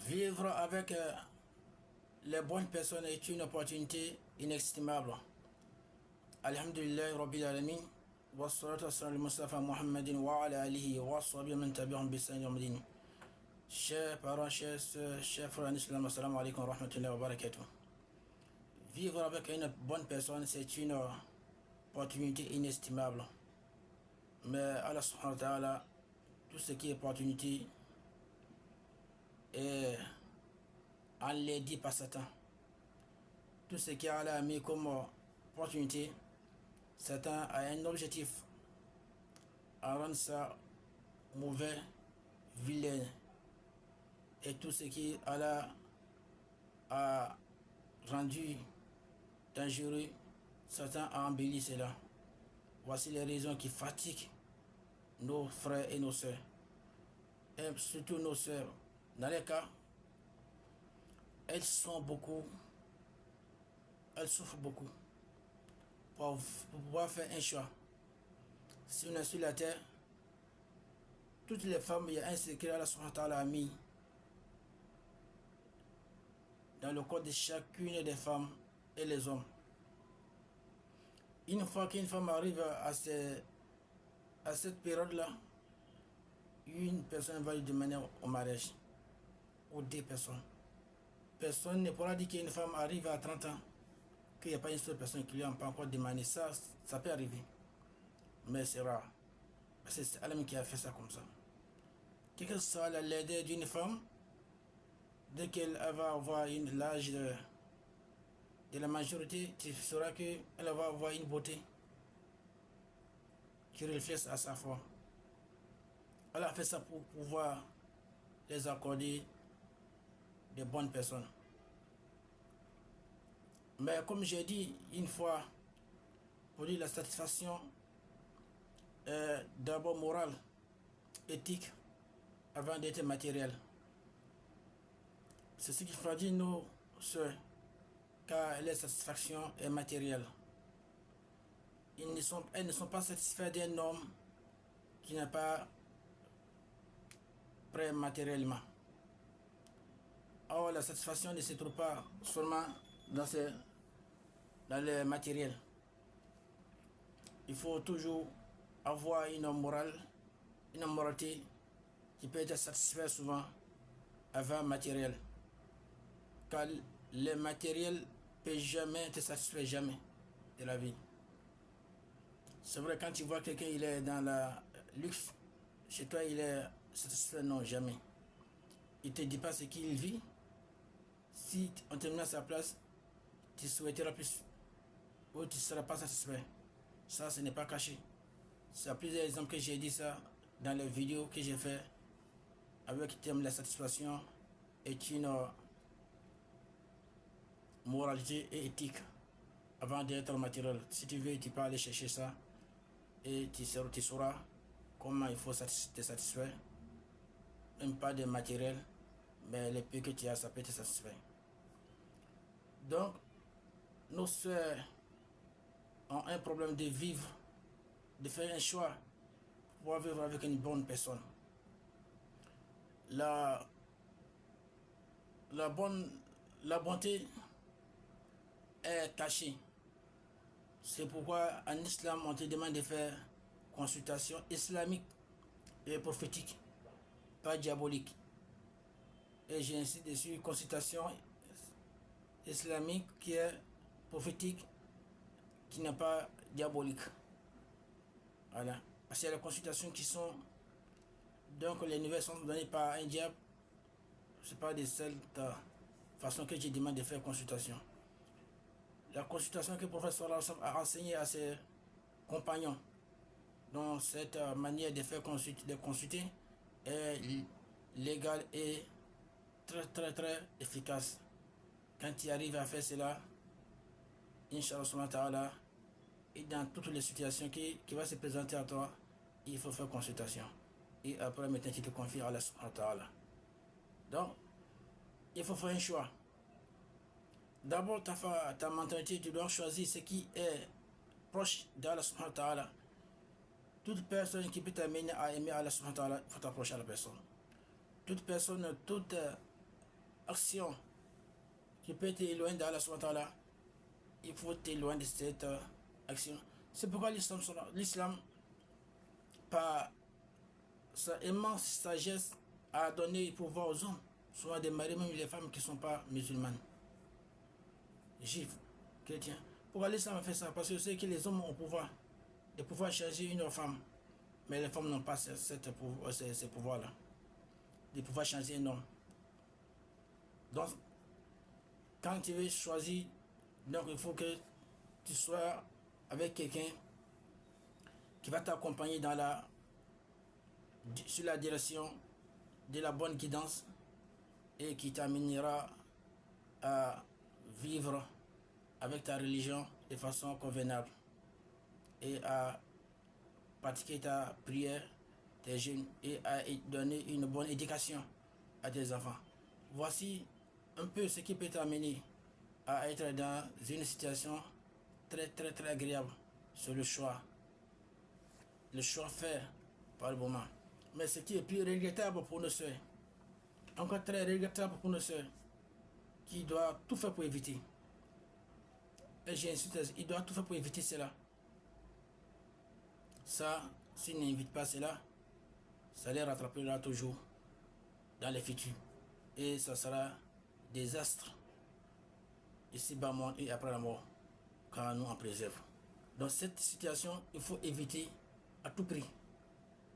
Vivre avec les bonnes personnes est une opportunité inestimable. Alhamdulillah Rabbil Alamin. Wassalatu wassalamu ala Mustafa Muhammadin wa ala alihi wa sahbihi man tabi'ahum bi ihsan ila yawmiddin. Chers parents, chers soeurs, chers frères en islam, assalamu alaikum wa rahmatullahi wa barakatuh. Vivre avec une bonne personne, c'est une opportunité inestimable. Mais Allah subhanahu wa ta'ala, tout ce qui est opportunité est enlaidi par Satan. Tout ce qui Allah a mis comme opportunité, Satan a un objectif à rendre ça mauvais, vilain. Et tout ce qui Allah a rendu dangereux, Satan a embelli cela. Voici les raisons qui fatiguent nos frères et nos sœurs. Et surtout nos sœurs. Dans les cas, elles souffrent beaucoup pour pouvoir faire un choix. Si on est sur la terre, toutes les femmes, il y a un secret Allah subhanahu wa ta'ala a mis dans le corps de chacune des femmes et les hommes. Une fois qu'une femme arrive à cette période-là, une personne va lui demander au mariage, ou deux personnes. Personne ne pourra dire qu'une femme arrive à 30 ans, qu'il n'y a pas une seule personne qui lui a pas encore demandé. Ça peut arriver. Mais c'est rare. Parce que c'est Allah qui a fait ça comme ça. Quelle que soit la laideur d'une femme, dès qu'elle va avoir l'âge de la majorité, tu sauras qu'elle va avoir une beauté qui reflète à sa foi. Elle a fait ça pour pouvoir les accorder de bonnes personnes. Mais comme j'ai dit une fois, pour dire la satisfaction est d'abord morale, éthique, avant d'être matérielle. C'est ce qu'il faut dire nous, sœurs, car la satisfaction est matérielle. Elles ne sont pas satisfaits d'un homme qui n'est pas prêt matériellement. Or, la satisfaction ne se trouve pas seulement dans le matériel. Il faut toujours avoir une moralité qui peut être satisfaite souvent avant matériel. Car le matériel ne peut jamais te satisfaire, jamais de la vie. C'est vrai, quand tu vois quelqu'un, il est dans la luxe, chez toi, il est satisfait, non, jamais. Il ne te dit pas ce qu'il vit. Si on te met à sa place, tu souhaiteras plus, ou tu ne seras pas satisfait. Ça, ce n'est pas caché. C'est à plusieurs exemples que j'ai dit ça dans les vidéos que j'ai fait avec le thème de la satisfaction est une moralité et éthique avant d'être matériel. Si tu veux, tu peux aller chercher ça et tu sauras comment il faut te satisfaire. Même pas de matériel, mais le peu que tu as, ça peut te satisfaire. Donc, nos soeurs ont un problème de vivre, de faire un choix pour pouvoir vivre avec une bonne personne. La bonté est cachée. C'est pourquoi en islam, on te demande de faire consultation islamique et prophétique, pas diabolique. Et j'insiste dessus, consultation islamique qui est prophétique, qui n'est pas diabolique. Voilà. Parce qu'il y a les consultations qui sont, donc les nouvelles sont données par un diable. C'est pas de cette façon que je demande de faire consultation. La consultation que le prophète sallallahu alayhi wa sallam a enseigné à ses compagnons, donc cette manière de faire consulter est légale et très efficace. Quand tu arrives à faire cela, Inch'Allah, et dans toutes les situations qui vont se présenter à toi, il faut faire consultation. Et après, maintenant, tu te confies à Allah subhanahu wa ta'ala. Donc, il faut faire un choix. D'abord, ta mentalité, tu dois choisir ce qui est proche d'Allah subhanahu wa ta'ala. Toute personne qui peut t'amener à aimer Allah subhanahu wa ta'ala, il faut t'approcher à la personne. Toute personne, toute action qui peut t'éloigner d'Allah subhanahu wa ta'ala, il faut t'éloigner de cette action. C'est pourquoi l'islam, par sa immense sagesse, a donné le pouvoir aux hommes, soit des maris, même les femmes qui ne sont pas musulmanes, juifs, chrétiens. Pourquoi l'islam a fait ça? Parce que c'est que les hommes ont de pouvoir changer une femme, mais les femmes n'ont pas ce pouvoir-là, de pouvoir changer un homme. Donc, quand tu veux choisir, donc il faut que tu sois avec quelqu'un qui va t'accompagner sur la direction de la bonne guidance et qui t'amènera à vivre avec ta religion de façon convenable et à pratiquer ta prière, tes jeûnes et à donner une bonne éducation à tes enfants. Voici un peu ce qui peut t'amener à être dans une situation très agréable sur le choix fait par le moment. Mais ce qui est plus regrettable pour nos soeurs, encore très regrettable pour nos soeurs, qui doivent tout faire pour éviter. Et j'insiste, ils doivent tout faire pour éviter cela. Ça, s'ils n'évitent pas cela, ça les rattrapera toujours dans les futurs. Et ça sera désastre ici-bas monde et après la mort, car nous en préserve. Dans cette situation, il faut éviter à tout prix